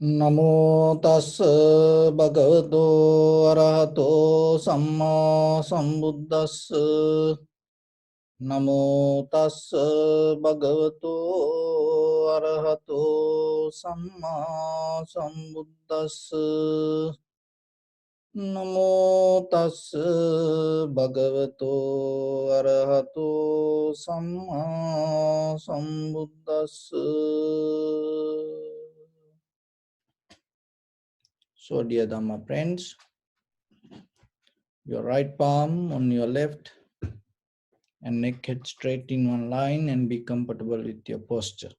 Namo tassa bhagavato arahato samma sambuddhassa. Namo tassa bhagavato arahato samma sambuddhassa. Namo tassa bhagavato arahato samma sambuddhassa. So, dear Dhamma friends, your right palm on your left and neck head straight in one line and be comfortable with your posture.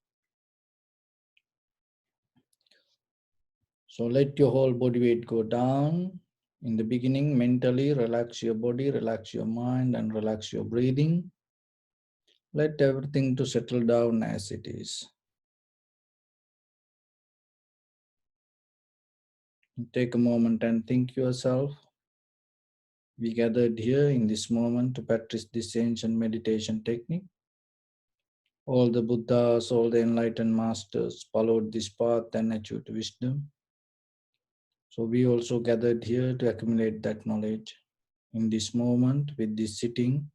So, let your whole body weight go down. In the beginning, mentally relax your body, relax your mind, and relax your breathing. Let everything to settle down as it is. Take a moment and think yourself. We gathered here in this moment to practice this ancient meditation technique. All the Buddhas, all the enlightened masters followed this path and achieved wisdom. So we also gathered here to accumulate that knowledge. In this moment, with this sitting,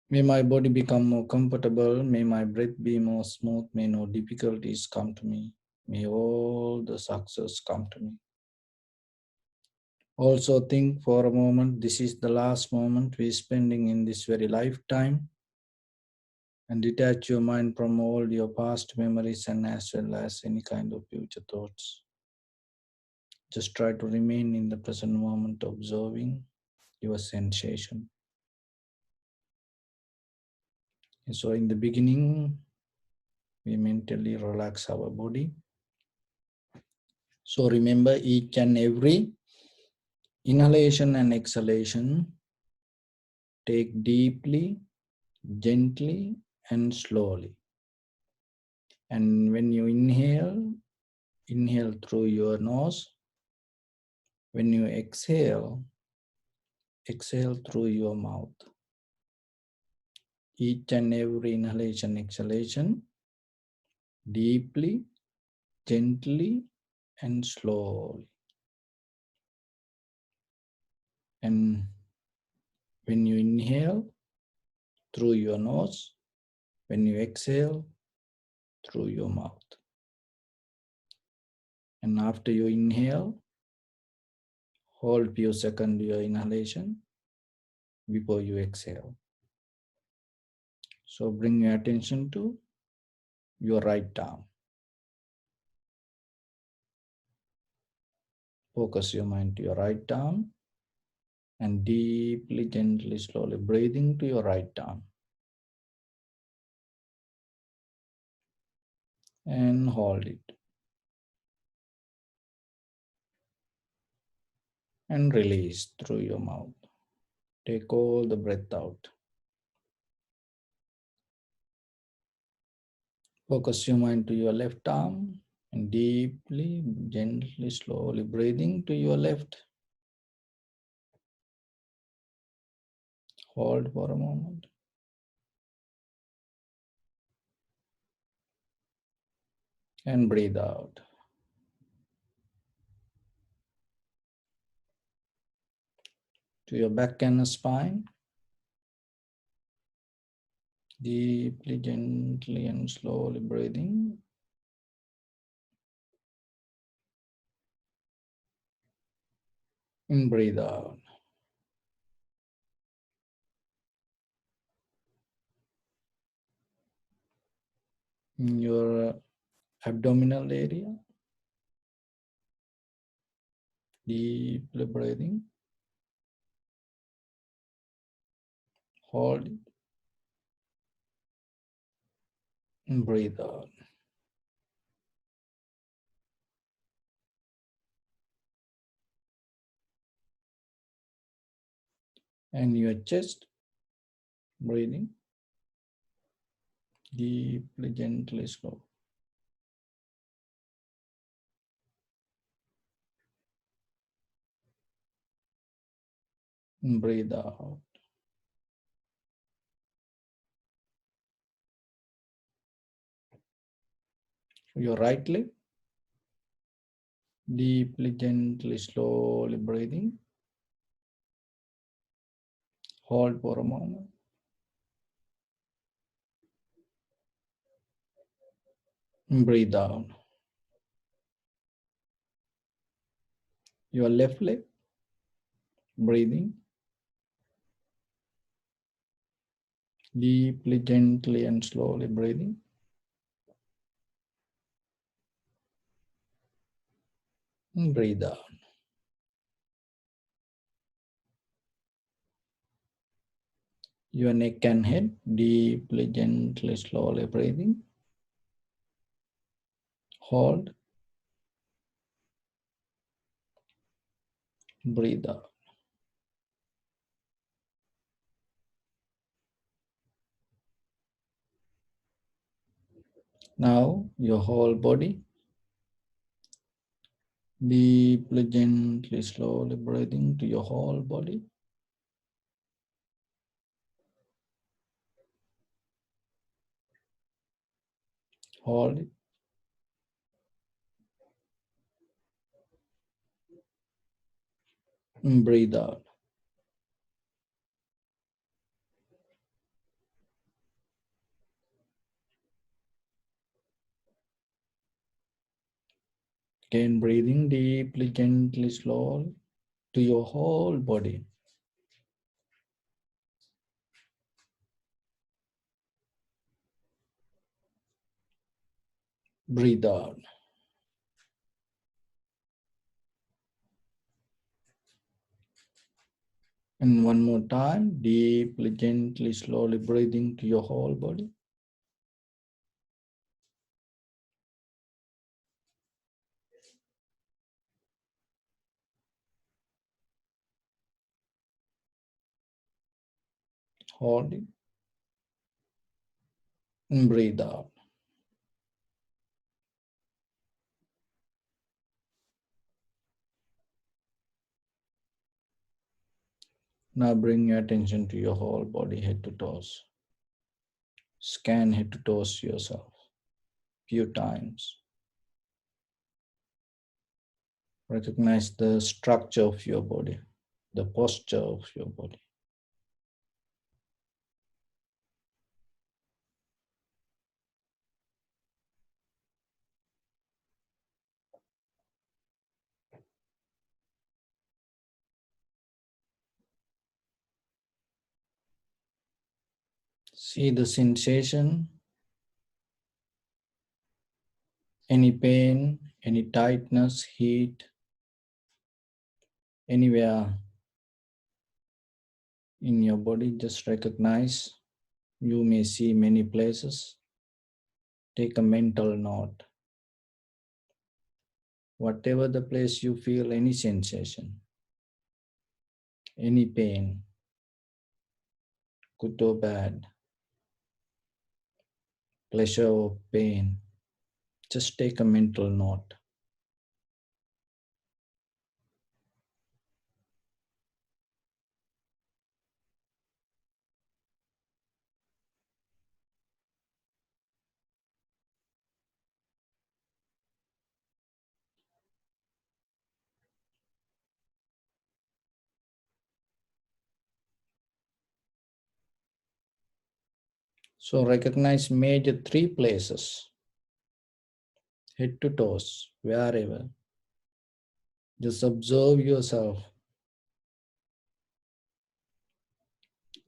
may my body become more comfortable, may my breath be more smooth, may no difficulties come to me, may all the success come to me. Also think for a moment, this is the last moment we're spending in this very lifetime, and detach your mind from all your past memories and as well as any kind of future thoughts. Just try to remain in the present moment, observing your sensation. And so in the beginning, we mentally relax our body. So remember, each and every inhalation and exhalation, take deeply, gently, and slowly. And when you inhale, inhale through your nose. When you exhale, exhale through your mouth. Each and every inhalation, exhalation, deeply, gently, and slowly. And when you inhale, through your nose, when you exhale, through your mouth. And after you inhale, hold few seconds your inhalation before you exhale. So bring your attention to your right arm. Focus your mind to your right arm and deeply, gently, slowly breathing to your right arm. And hold it. And release through your mouth. Take all the breath out. Focus your mind to your left arm and deeply, gently, slowly breathing to your left. Hold for a moment. And breathe out. To your back and spine. Deeply, gently, and slowly breathing. And breathe out. In your abdominal area. Deeply breathing. Hold it. And breathe out. And your chest. Breathing. Deeply, gently, slow. And breathe out. Your right leg. Deeply, gently, slowly breathing. Hold for a moment. Breathe out. Your left leg, breathing. Deeply, gently, and slowly breathing. Breathe out. Your neck and head, deeply, gently, slowly breathing. Hold. Breathe out. Now, your whole body, deeply, gently, slowly breathing to your whole body. Hold it. Breathe out. Again, breathing deeply, gently, slowly to your whole body. Breathe out. And one more time, deeply, gently, slowly breathing to your whole body. Hold it. And breathe out. Now bring your attention to your whole body, head to toes. Scan head to toes yourself few times. Recognize the structure of your body, the posture of your body. See the sensation, any pain, any tightness, heat, anywhere in your body, just recognize. You may see many places. Take a mental note. Whatever the place you feel any sensation, any pain, good or bad, pleasure or pain, just take a mental note. So recognize major three places, head to toes, wherever. Just observe yourself.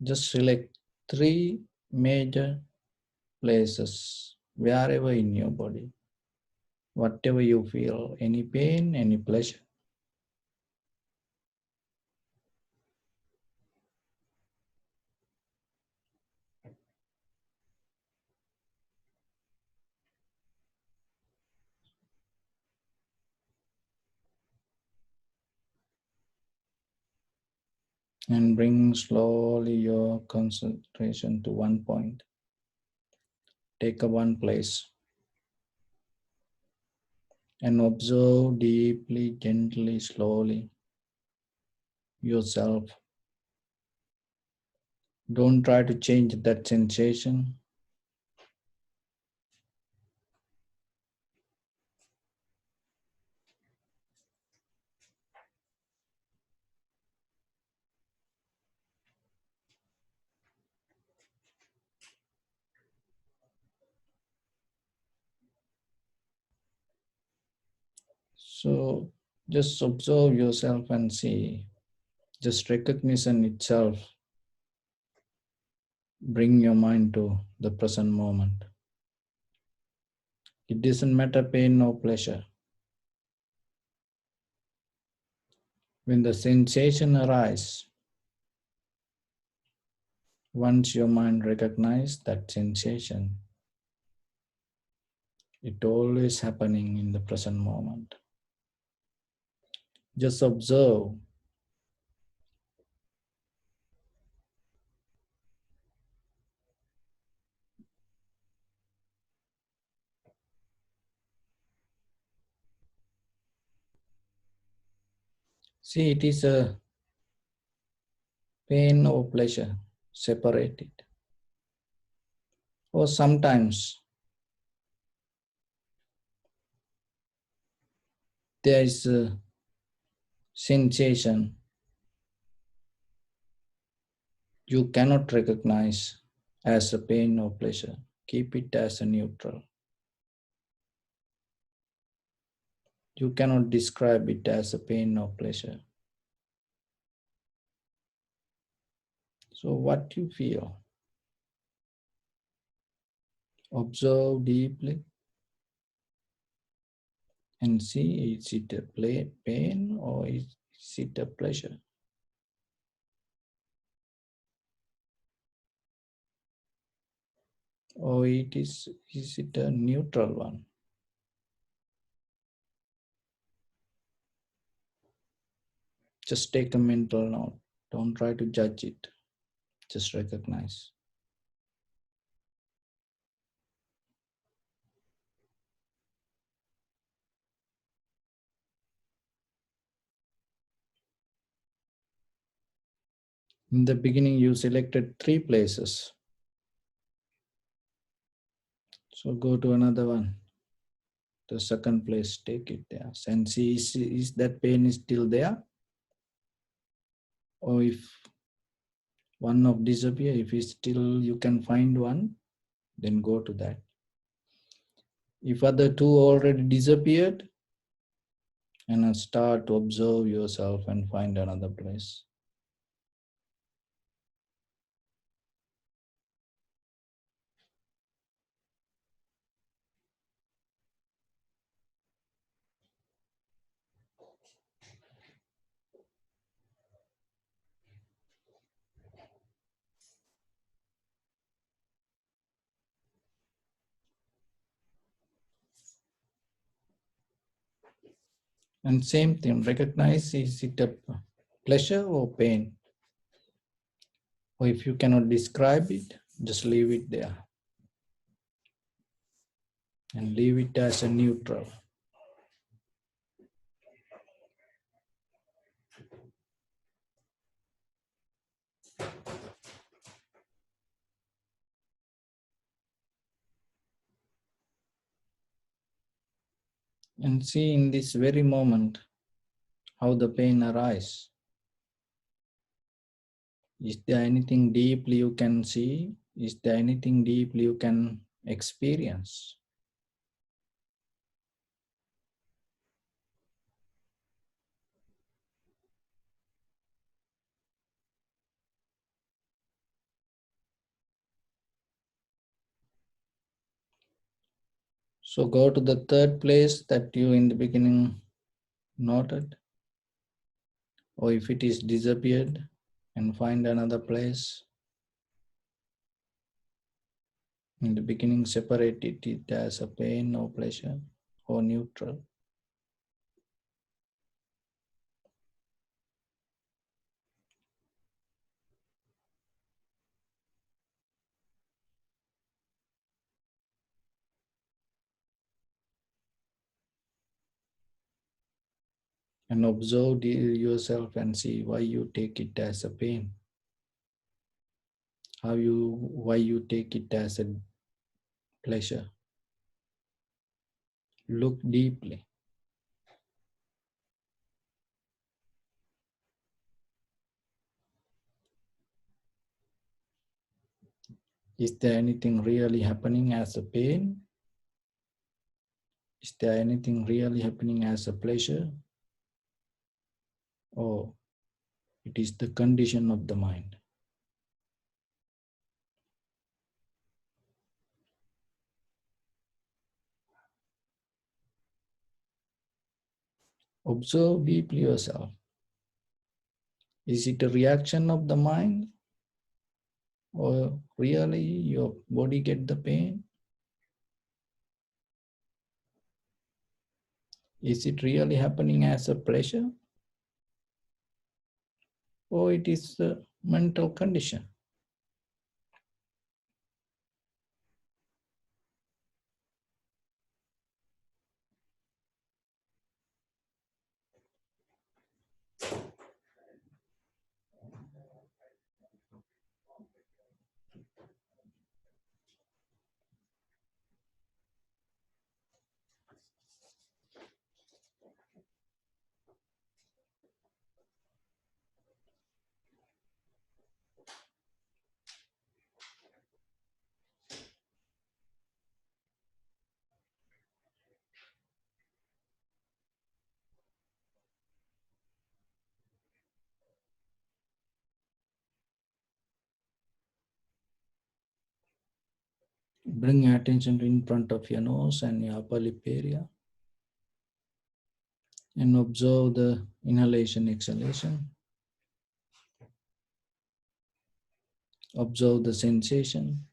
Just select three major places, wherever in your body. Whatever you feel, any pain, any pleasure. And bring slowly your concentration to one point. Take a one place and observe deeply, gently, slowly yourself. Don't try to change that sensation. So just observe yourself and see. Just recognition itself bring your mind to the present moment. It doesn't matter pain or pleasure. When the sensation arises, once your mind recognizes that sensation, it always happening in the present moment. Just observe. See, it is a pain or pleasure, separate it. Or sometimes there is a sensation you cannot recognize as a pain or pleasure. Keep it as a neutral. You cannot describe it as a pain or pleasure. So what you feel? Observe deeply and see, is it a pain or is it a pleasure? Or is it a neutral one? Just take a mental note. Don't try to judge it. Just recognize. In the beginning, you selected 3 places. So go to another one. The second place, take it there. And see, is that pain is still there? Or if one of disappear, if it's still you can find one, then go to that. If other 2 already disappeared, and start to observe yourself and find another place. And same thing, recognize, is it a pleasure or pain? Or if you cannot describe it, just leave it there. And leave it as a neutral. And see in this very moment how the pain arises. Is there anything deeply you can see? Is there anything deeply you can experience? So go to the third place that you in the beginning noted. Or if it is disappeared, and find another place. In the beginning, separate it as a pain or pleasure or neutral. And observe yourself and see why you take it as a pain. Why you take it as a pleasure. Look deeply. Is there anything really happening as a pain? Is there anything really happening as a pleasure? Or it is the condition of the mind? Observe deeply yourself. Is it a reaction of the mind? Or really your body get the pain? Is it really happening as a pleasure? Or it is a mental condition? Bring your attention to in front of your nose and your upper lip area and observe the inhalation, exhalation. Observe the sensation.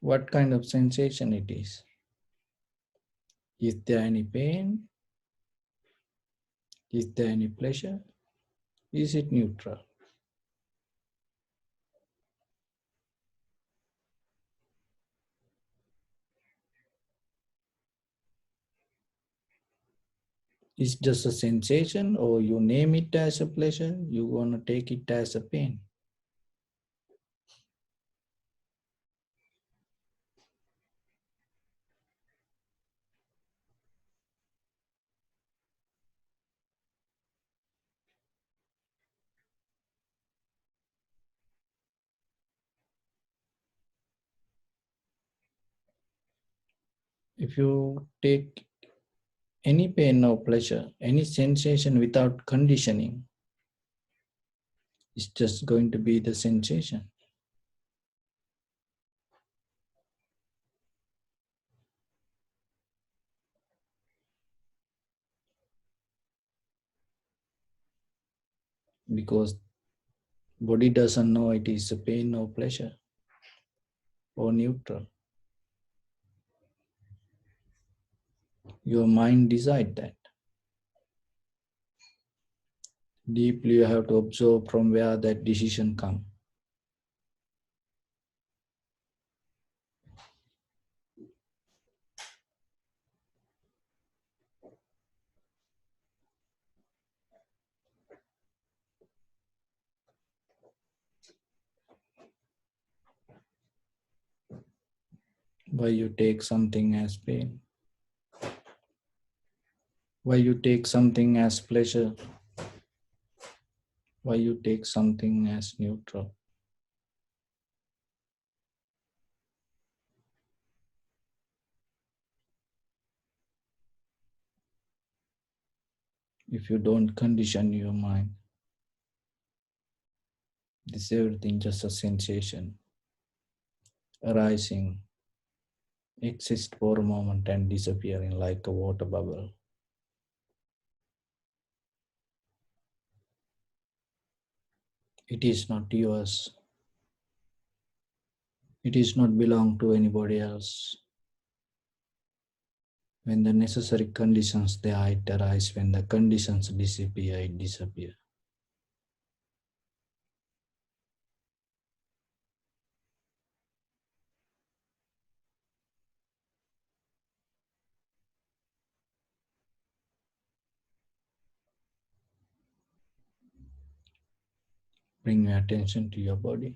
What kind of sensation it is? Is there any pain? Is there any pleasure? Is it neutral? It's just a sensation, or you name it as a pleasure, you want to take it as a pain. If you take any pain or pleasure, any sensation without conditioning, it's just going to be the sensation. Because body doesn't know it is a pain or pleasure or neutral. Your mind decide that. Deeply you have to observe from where that decision comes. Why you take something as pain, why you take something as pleasure, why you take something as neutral. If you don't condition your mind, this everything just a sensation arising, exist for a moment and disappearing like a water bubble. It is not yours. It is not belong to anybody else. When the necessary conditions there, it arise. When the conditions disappear, it disappears. Bring your attention to your body.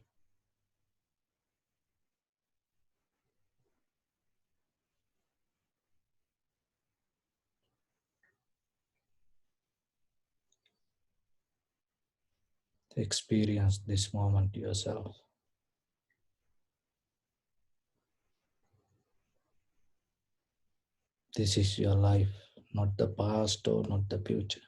Experience this moment yourself. This is your life, not the past or not the future.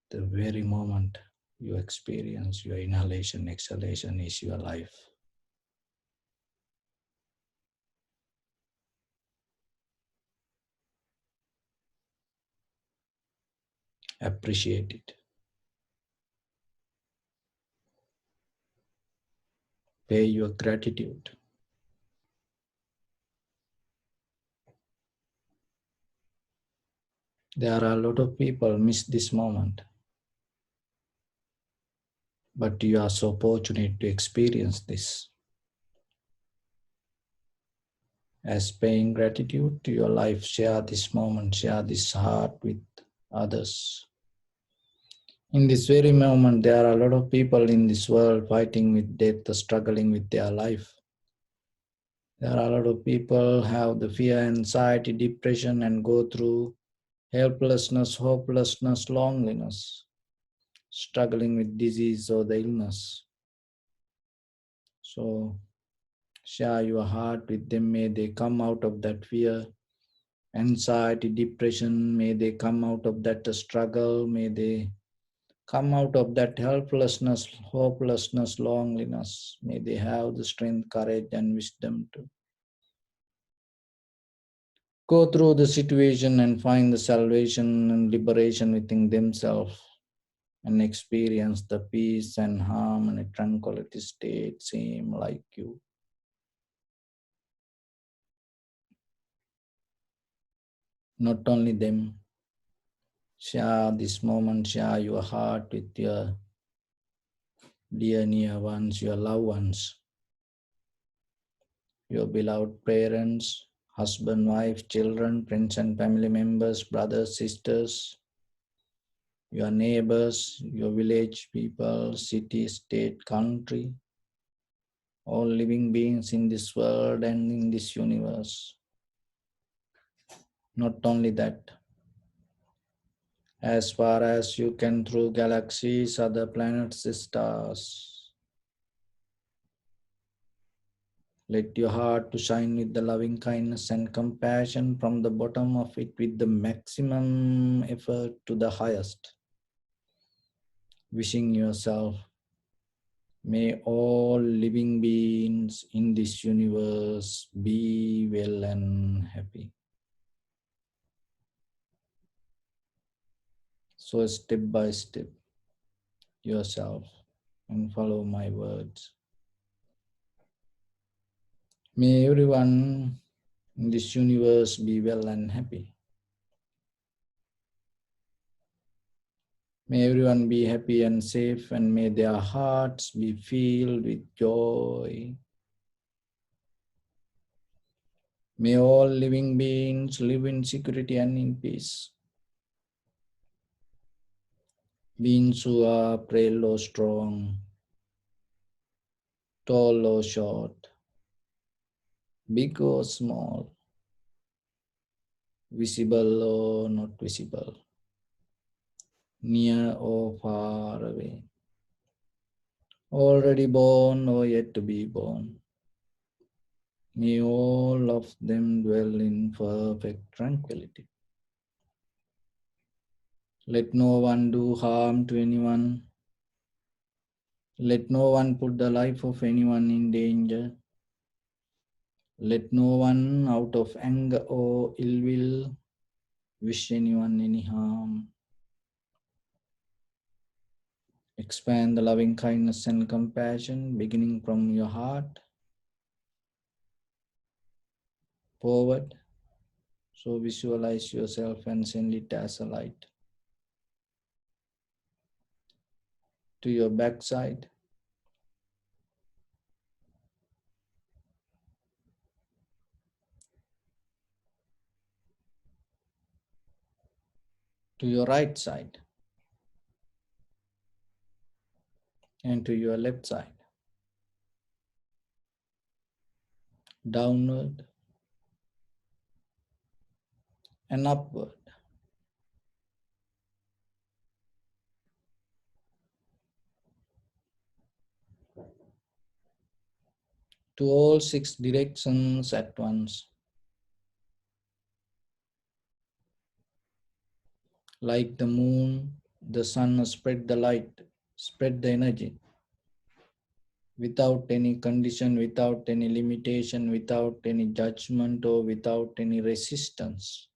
The very moment you experience your inhalation, exhalation is your life. Appreciate it. Pay your gratitude. There are a lot of people miss this moment, but you are so fortunate to experience this. As paying gratitude to your life, share this moment, share this heart with others. In this very moment, there are a lot of people in this world fighting with death, struggling with their life. There are a lot of people have the fear, anxiety, depression, and go through helplessness, hopelessness, loneliness, struggling with disease or the illness. So share your heart with them. May they come out of that fear, anxiety, depression. May they come out of that struggle. May they come out of that helplessness, hopelessness, loneliness. May they have the strength, courage, and wisdom to go through the situation and find the salvation and liberation within themselves and experience the peace and harmony, tranquility state, same like you. Not only them, share this moment, share your heart with your dear near ones, your loved ones, your beloved parents, husband, wife, children, friends and family members, brothers, sisters, your neighbors, your village people, city, state, country, all living beings in this world and in this universe. Not only that, as far as you can through galaxies, other planets, stars, let your heart to shine with the loving kindness and compassion from the bottom of it with the maximum effort to the highest. Wishing yourself, may all living beings in this universe be well and happy. So step by step yourself and follow my words. May everyone in this universe be well and happy. May everyone be happy and safe, and may their hearts be filled with joy. May all living beings live in security and in peace. Beings who are frail or strong, tall or short, big or small, visible or not visible, near or far away, already born or yet to be born. May all of them dwell in perfect tranquility. Let no one do harm to anyone. Let no one put the life of anyone in danger. Let no one, out of anger or ill will, wish anyone any harm. Expand the loving kindness and compassion beginning from your heart forward. So visualize yourself and send it as a light to your backside, to your right side, and to your left side, downward and upward. to all 6 directions at once. Like the moon, the sun spread the light, spread the energy, without any condition, without any limitation, without any judgment or without any resistance.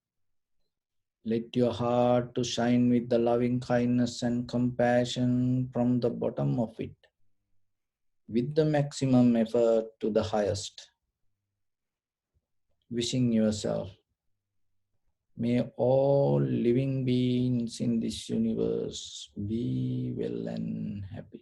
Let your heart to shine with the loving kindness and compassion from the bottom of it, with the maximum effort to the highest. Wishing yourself, may all living beings in this universe be well and happy.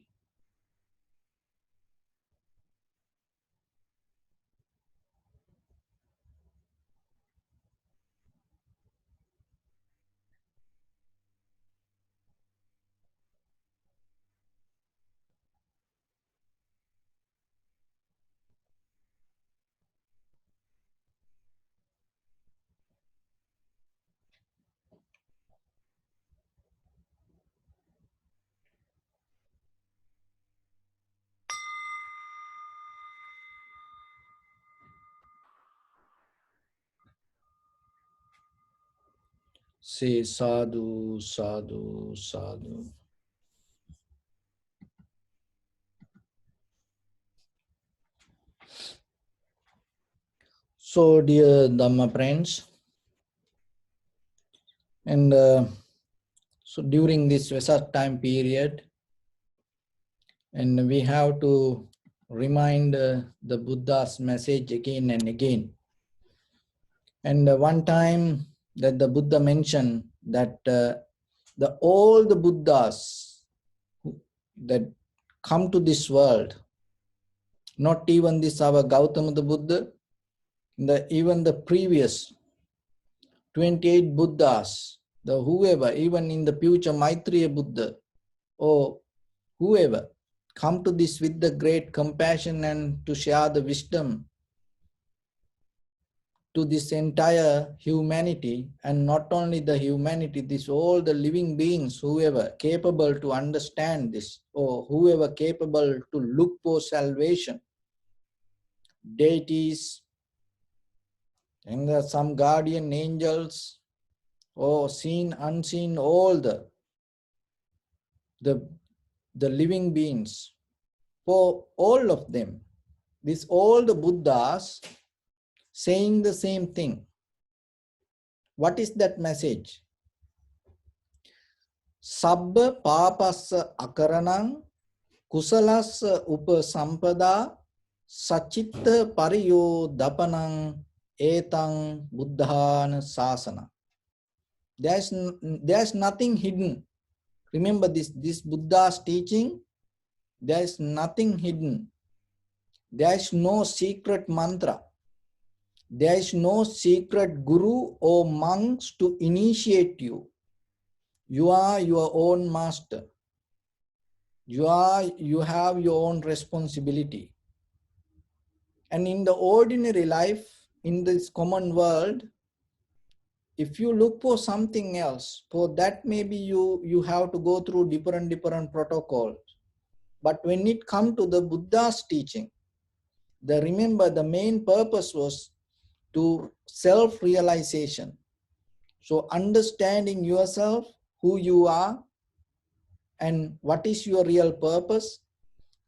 Say sadhu, sadhu, sadhu. So, dear Dhamma friends, and so during this Vesak time period, and we have to remind the Buddha's message again and again. And one time that the Buddha mentioned that all the Buddhas that come to this world, not even this our Gautama the Buddha, even the previous 28 Buddhas, the whoever, even in the future Maitreya Buddha, or whoever, come to this with the great compassion and to share the wisdom to this entire humanity, and not only the humanity, this all the living beings, whoever capable to understand this, or whoever capable to look for salvation, deities, and some guardian angels, or seen, unseen, all the living beings, for all of them, this all the Buddhas saying the same thing. What is that message? Sabba papassa akaranang kusalassa upasampada sachitta pariyo dapanang etang buddhana sasana. There's nothing hidden. Remember this Buddha's teaching, there's nothing hidden. There's no secret mantra. There is no secret guru or monks to initiate you. You are your own master. You have your own responsibility. And in the ordinary life, in this common world, if you look for something else, for that maybe you have to go through different protocols. But when it comes to the Buddha's teaching, remember the main purpose was to self-realization. So understanding yourself, who you are, and what is your real purpose,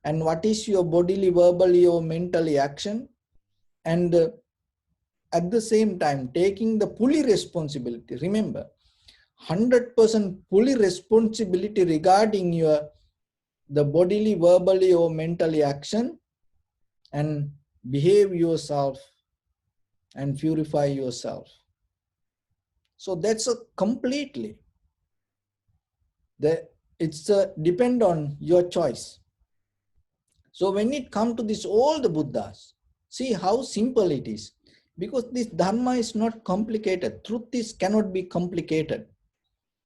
and what is your bodily, verbally, or mentally action, and at the same time taking the fully responsibility. Remember, 100% fully responsibility regarding the bodily, verbally, or mentally action, and behave yourself and purify yourself. So that's a completely, it's depend on your choice. So when it comes to this, all the Buddhas, see how simple it is. Because this Dhamma is not complicated. Truth cannot be complicated.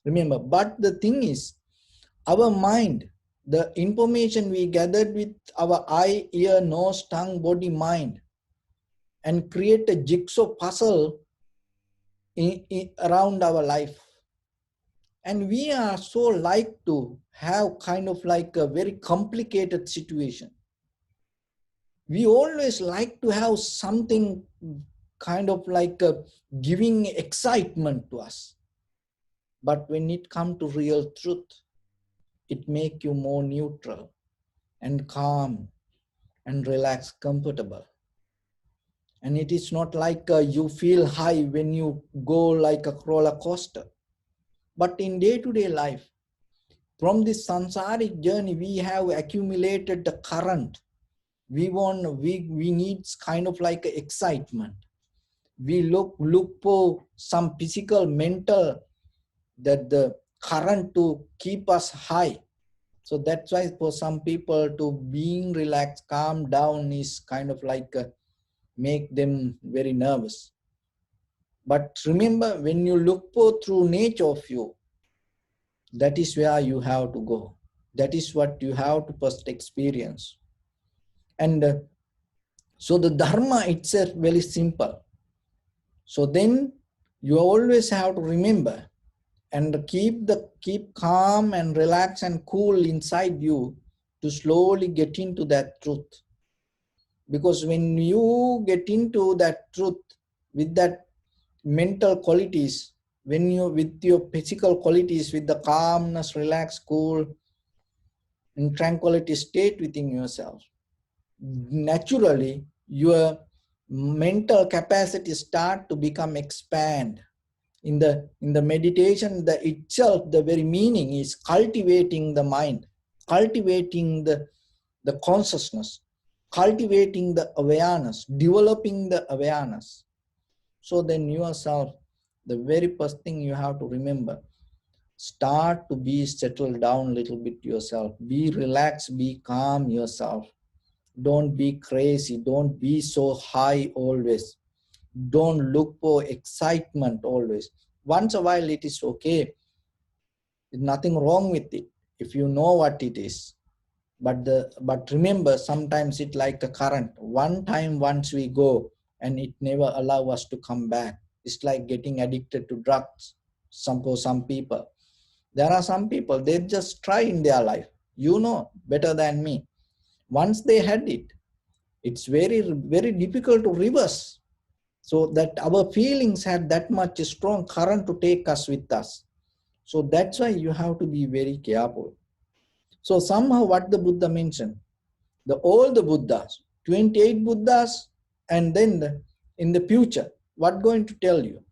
Remember, but the thing is, our mind, the information we gathered with our eye, ear, nose, tongue, body, mind, and create a jigsaw puzzle around our life. And we are so like to have kind of like a very complicated situation. We always like to have something kind of like giving excitement to us. But when it comes to real truth, it makes you more neutral and calm and relaxed, comfortable. And it is not like you feel high when you go like a roller coaster. But in day-to-day life, from this samsaric journey, we have accumulated the current. We need kind of like excitement. We look for some physical, mental, that the current to keep us high. So that's why for some people to being relaxed, calm down is kind of like make them very nervous. But remember, when you look for through nature of you, that is where you have to go. That is what you have to first experience. And so the dharma itself very simple. So then you always have to remember and keep calm and relax and cool inside you to slowly get into that truth. Because when you get into that truth with that mental qualities, when you with your physical qualities, with the calmness, relax, cool, and tranquility state within yourself, naturally your mental capacity start to become expand. In the meditation, the itself, the very meaning is cultivating the mind, cultivating the consciousness, cultivating the awareness, developing the awareness. So then yourself, the very first thing you have to remember, start to be settled down a little bit yourself. Be relaxed, be calm yourself. Don't be crazy. Don't be so high always. Don't look for excitement always. Once a while it is okay. There's nothing wrong with it if you know what it is. But remember, sometimes it like a current. One time once we go and it never allow us to come back. It's like getting addicted to drugs. For some people. There are some people, they just try in their life. You know better than me. Once they had it, it's very, very difficult to reverse. So that our feelings had that much strong current to take us with us. So that's why you have to be very careful. So somehow what the Buddha mentioned, all the Buddhas, 28 Buddhas, and then in the future, what going to tell you?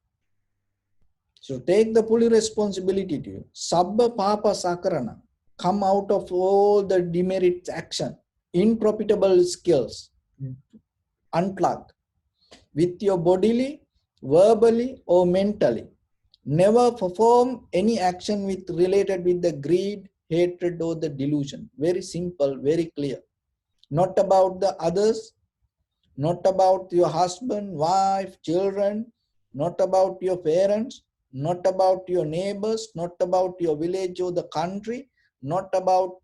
So take the fully responsibility to you. Sabba papa sakarana. Come out of all the demerit action, unprofitable skills, unplug with your bodily, verbally, or mentally. Never perform any action related with the greed, hatred, or the delusion. Very simple, very clear. Not about the others, not about your husband, wife, children, not about your parents, not about your neighbors, not about your village or the country, not about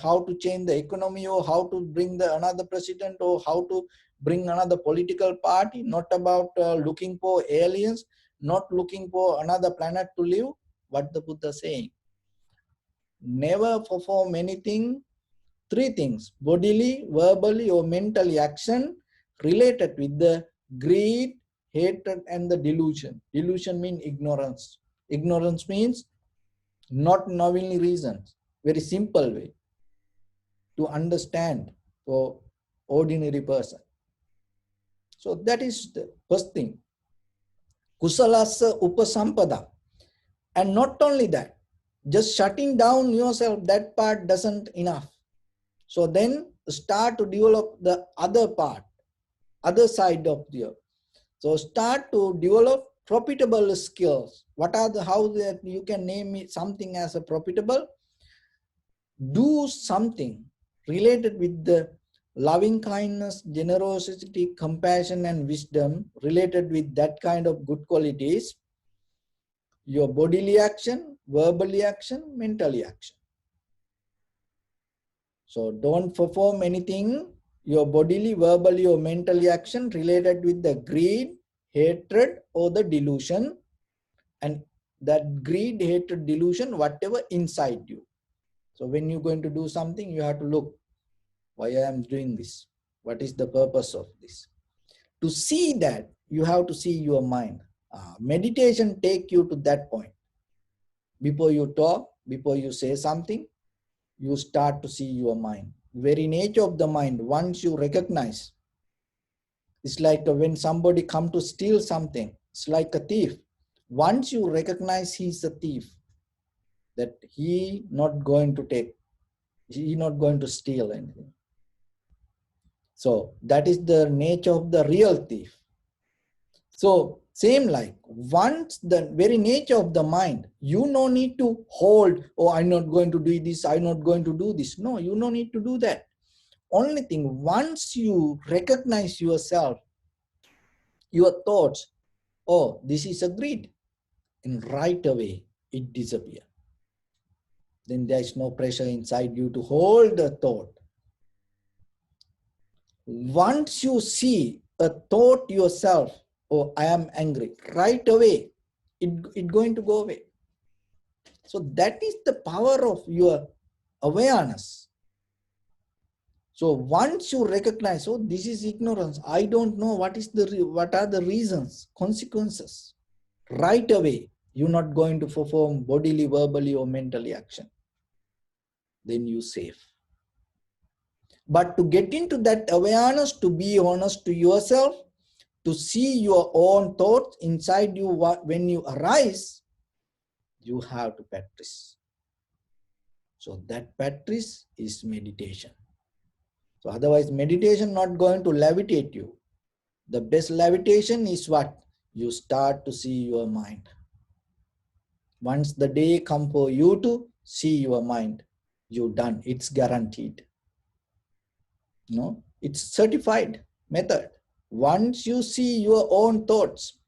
how to change the economy or how to bring another president or how to bring another political party, not about looking for aliens, not looking for another planet to live. What the Buddha is saying, never perform anything, three things, bodily, verbally, or mentally action related with the greed, hatred, and the delusion. Delusion means ignorance. Ignorance means not knowing reasons. Very simple way to understand for ordinary person. So that is the first thing. Kusalasa upasampada. And not only that, just shutting down yourself, that part doesn't enough. So then start to develop the other part, other side of the. So start to develop profitable skills. What are how that you can name it something as a profitable? Do something related with the loving kindness, generosity, compassion, and wisdom related with that kind of good qualities. Your bodily action, verbally action, mentally action. So don't perform anything, your bodily, verbally, or mentally action related with the greed, hatred, or the delusion. And that greed, hatred, delusion, whatever inside you. So when you're going to do something, you have to look, why I am doing this? What is the purpose of this? To see that, you have to see your mind. Meditation take you to that point. Before you talk, before you say something, you start to see your mind. Very nature of the mind, once you recognize, it's like when somebody come to steal something, it's like a thief. Once you recognize he's a thief, that he not going to take, he not going to steal anything. So that is the nature of the real thief. So same like, once the very nature of the mind, you no need to hold, oh, I'm not going to do this, I'm not going to do this. No, you no need to do that. Only thing, once you recognize yourself, your thoughts, oh, this is a greed, and right away it disappears. Then there is no pressure inside you to hold the thought. Once you see a thought yourself, oh, I am angry, right away it going to go away. So that is the power of your awareness. So once you recognize, oh, this is ignorance, I don't know what are the reasons, consequences, right away you're not going to perform bodily, verbally, or mentally action. Then you safe. But to get into that awareness, to be honest to yourself, to see your own thoughts inside you when you arise, you have to practice. So that practice is meditation. So otherwise meditation not going to levitate you. The best levitation is what? You start to see your mind. Once the day come for you to see your mind, you're done. It's guaranteed. No, it's certified method. Once you see your own thoughts,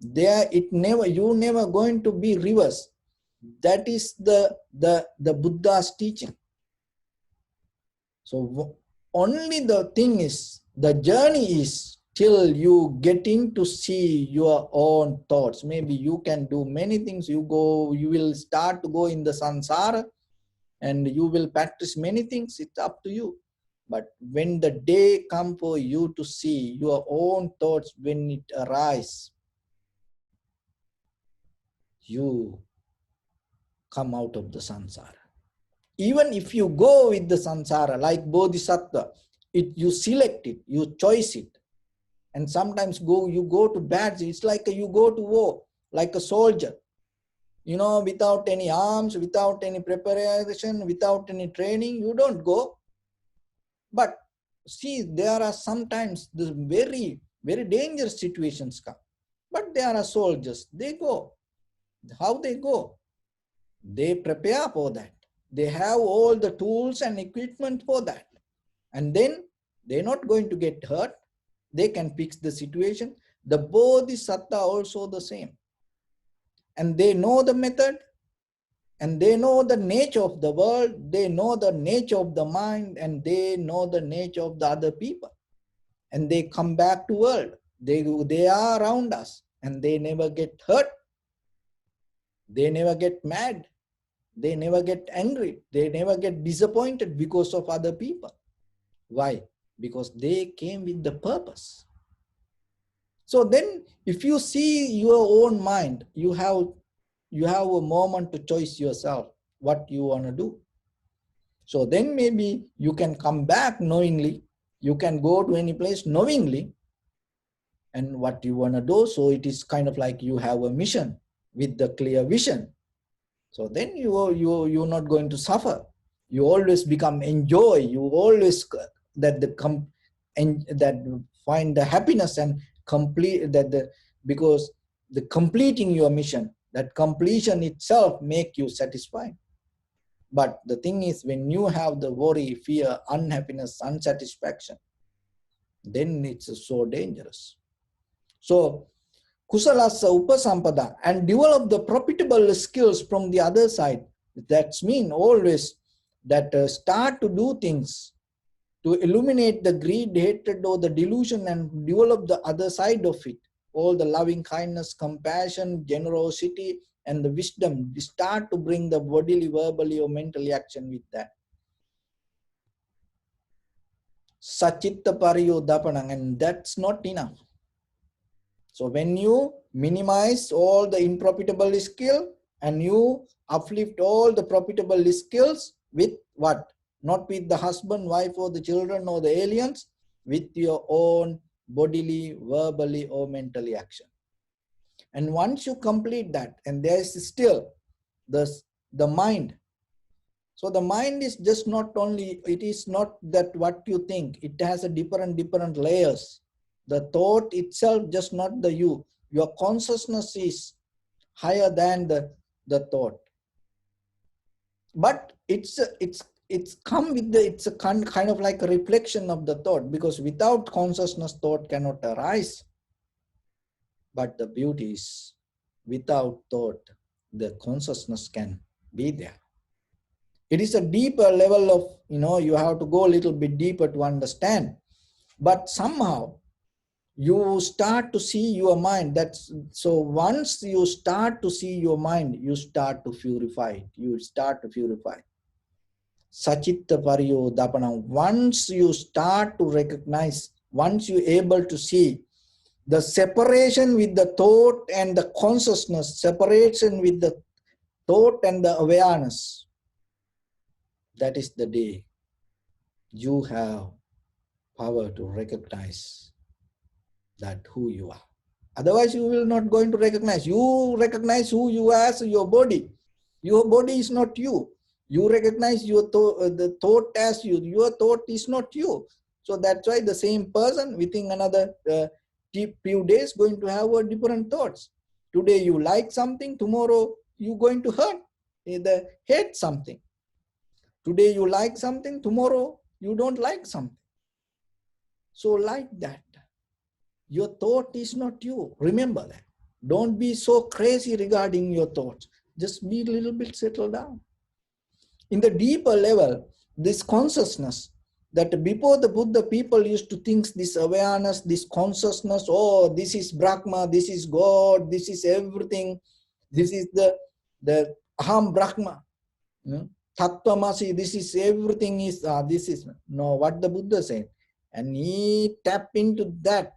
there you never going to be reverse. That is the Buddha's teaching. So only the thing is, the journey is till you getting to see your own thoughts. Maybe you can do many things. You will start to go in the samsara and you will practice many things. It's up to you. But when the day come for you to see your own thoughts, when it arise, you come out of the samsara. Even if you go with the samsara, like bodhisattva, you select it, you choice it. And sometimes you go to battle. It's like you go to war, like a soldier. Without any arms, without any preparation, without any training, you don't go. But see, there are sometimes the very, very dangerous situations come. But there are soldiers, they go. How they go? They prepare for that. They have all the tools and equipment for that. And then they're not going to get hurt. They can fix the situation. The bodhisattva also the same. And they know the method. And they know the nature of the world. They know the nature of the mind. And they know the nature of the other people. And they come back to world. They are around us. And they never get hurt. They never get mad. They never get angry. They never get disappointed because of other people. Why? Because they came with the purpose. So then if you see your own mind, you have a moment to choose yourself what you want to do. So then maybe you can come back knowingly. You can go to any place knowingly and what you want to do. So it is kind of like you have a mission with the clear vision. So then you're not going to suffer. You always become enjoy. You always find the happiness and complete because the completing your mission, that completion itself make you satisfied. But the thing is, when you have the worry, fear, unhappiness, unsatisfaction, then it's so dangerous. So kusalasa upasampada, and develop the profitable skills from the other side. That's mean always that start to do things to illuminate the greed, hatred, or the delusion and develop the other side of it. All the loving kindness, compassion, generosity, and the wisdom. Start to bring the bodily, verbally, or mentally action with that. Sachitta Pariyodhapanam, and that's not enough. So when you minimize all the unprofitable skill and you uplift all the profitable skills with what? Not with the husband, wife, or the children or the aliens, with your own bodily, verbally, or mentally action. And once you complete that, and there is still the mind. So the mind is just not only, it is not that what you think, it has a different layers. The thought itself just not the you. Your consciousness is higher than the thought. But it's come with the, it's a kind of like a reflection of the thought, because without consciousness, thought cannot arise. But the beauty is, without thought, the consciousness can be there. It is a deeper level of, you have to go a little bit deeper to understand. But somehow you start to see your mind. So once you start to see your mind, you start to purify it. You start to purify. Sachitta Pariyodhapanam. Once you start to recognize, once you're able to see the separation with the thought and the consciousness, separation with the thought and the awareness, that is the day you have power to recognize that who you are. Otherwise, you will not going to recognize. You recognize who you are as your body. Your body is not you. You recognize the thought as you. Your thought is not you. So that's why the same person within another few days going to have different thoughts. Today you like something, tomorrow you going to hate something. Today you like something, tomorrow you don't like something. So like that, your thought is not you. Remember that. Don't be so crazy regarding your thoughts. Just be a little bit settled down. In the deeper level, this consciousness, that before the Buddha, people used to think this awareness, this consciousness, oh, this is Brahma, this is God, this is everything, this is the Aham Brahma. Tattvamasi, this is everything is, this is, no, what the Buddha said. And he tapped into that,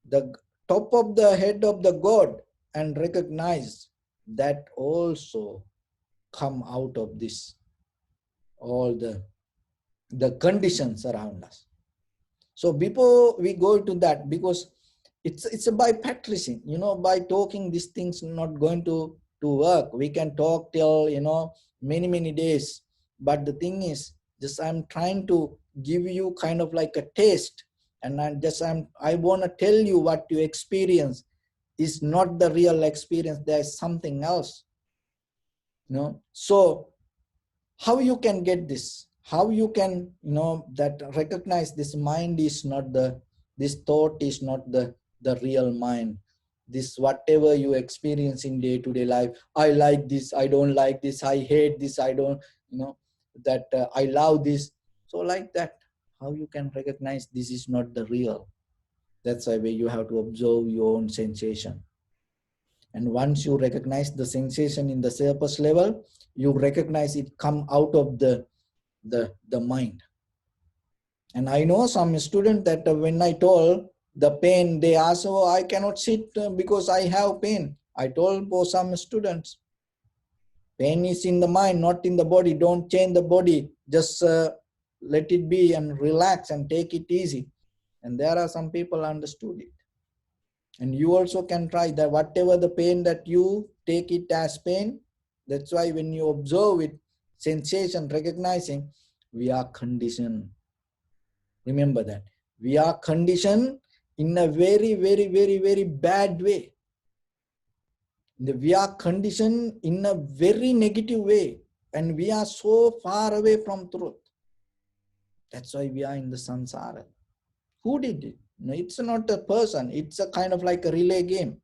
the top of the head of the God, and recognize that also come out of this, all the conditions around us. So before we go to that, because it's by practicing, by talking, these things not going to work. We can talk till, many days. But the thing is, just I'm trying to give you kind of like a taste. And I want to tell you what you experience is not the real experience. There's something else. So how you can get this? How you can, that recognize this mind is not this thought is not the real mind. This whatever you experience in day-to-day life, I like this, I don't like this, I hate this, I don't, that I love this. So like that, how you can recognize this is not the real? That's why you have to observe your own sensation. And once you recognize the sensation in the surface level, you recognize it come out of the mind. And I know some student that when I told the pain, they ask, oh, I cannot sit because I have pain. I told for some students, pain is in the mind, not in the body. Don't change the body. Just let it be and relax and take it easy. And there are some people understood it. And you also can try that whatever the pain that you take it as pain. That's why when you observe it, sensation, recognizing, we are conditioned. Remember that. We are conditioned in a very bad way. We are conditioned in a very negative way. And we are so far away from truth. That's why we are in the samsara. Who did it? No, it's not a person. It's a kind of like a relay game.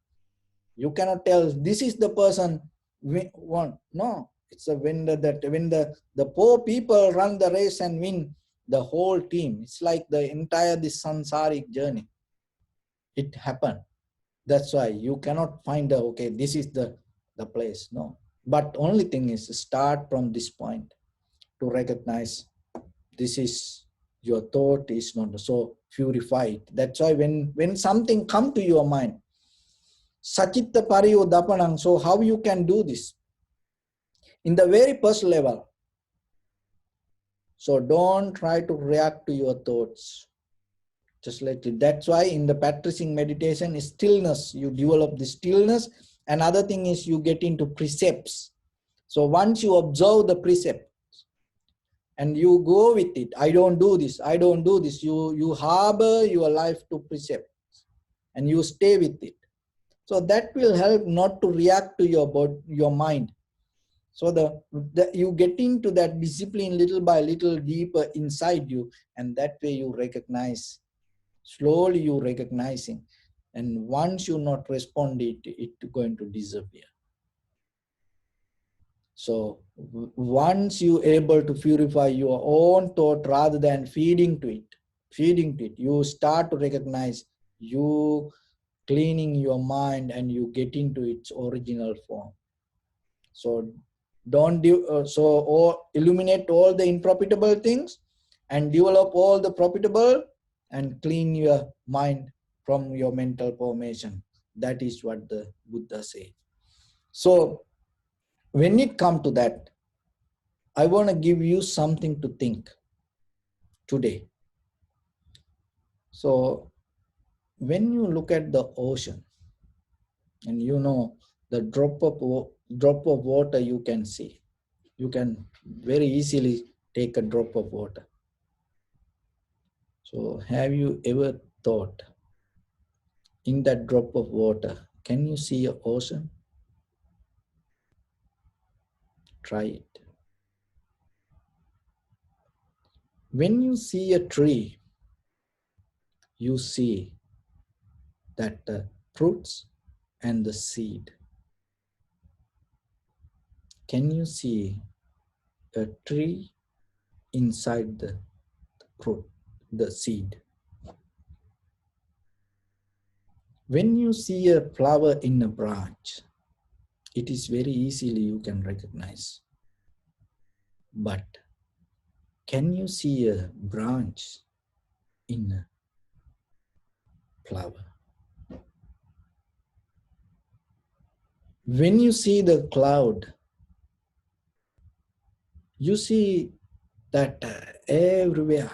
You cannot tell this is the person won. No, it's a when the poor people run the race and win the whole team. It's like the entire this samsaric journey. It happened. That's why you cannot find okay, this is the place. No, but only thing is start from this point to recognize this is Your thought is not so purified. That's why when something come to your mind, Sachitta Pariyo Dapanang, so how you can do this? In the very first level. So don't try to react to your thoughts. Just let it. That's why in the practicing meditation is stillness. You develop the stillness. Another thing is you get into precepts. So once you observe the precept and you go with it, I don't do this, I don't do this. You harbor your life to precept and you stay with it. So that will help not to react to your mind. So you get into that discipline little by little deeper inside you, and that way you recognize, slowly you recognizing. And once you not respond, it going to disappear. So once you able to purify your own thought rather than feeding to it, you start to recognize you cleaning your mind and you get into its original form. So don't do or eliminate all the unprofitable things and develop all the profitable and clean your mind from your mental formation. That is what the Buddha said. So when it comes to that, I want to give you something to think today. So when you look at the ocean, and you know the drop of water you can see, you can very easily take a drop of water. So have you ever thought, in that drop of water, can you see an ocean? Try it. When you see a tree, you see that the fruits and the seed. Can you see a tree inside the fruit, the seed? When you see a flower in a branch, it is very easily you can recognize. But can you see a branch in a flower? When you see the cloud, you see that everywhere.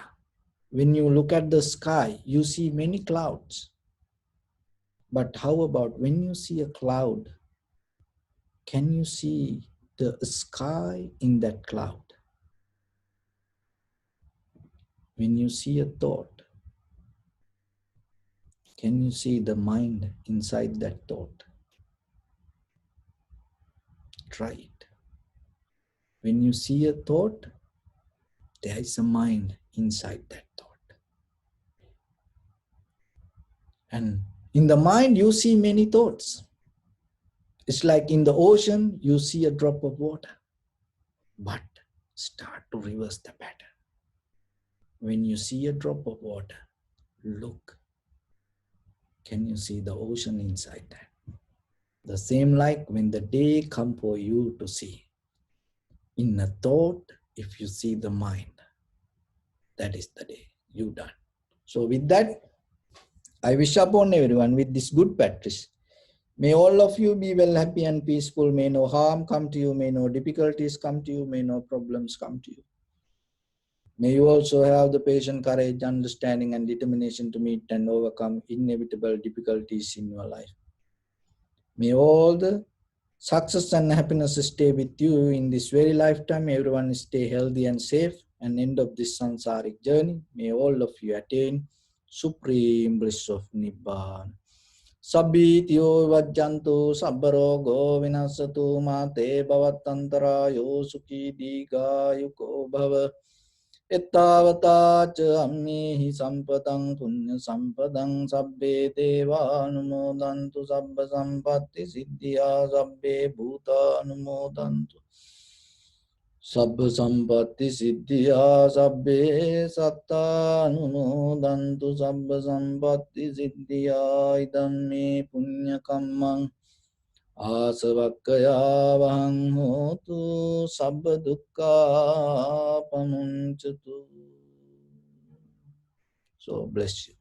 When you look at the sky, you see many clouds. But how about when you see a cloud, can you see the sky in that cloud? When you see a thought, can you see the mind inside that thought? Try it. When you see a thought, there is a mind inside that thought. And in the mind, you see many thoughts. It's like in the ocean, you see a drop of water. But start to reverse the pattern. When you see a drop of water, look. Can you see the ocean inside that? The same like when the day comes for you to see. In a thought, if you see the mind, that is the day you done. So with that, I wish upon everyone with this good practice. May all of you be well, happy and peaceful. May no harm come to you. May no difficulties come to you. May no problems come to you. May you also have the patience, courage, understanding and determination to meet and overcome inevitable difficulties in your life. May all the success and happiness stay with you in this very lifetime. Everyone stay healthy and safe. And end of this samsaric journey, may all of you attain supreme bliss of Nibbana. Sabbityo vajjantu sabbarogo vinasatu mate bhavatantarayo sukhi digayuko bhava. Ettavata ca ammehi sampatang punya sampadang sabbe deva anumodantu sabba sampatti siddhya sabbe bhuta anumodantu sabba sampatti siddhya sabbe satta anumodantu sabba sampatti siddhya idam me punya kammang Asavakkaya vahang hotu sabba dukkha pamunchatu. So bless you.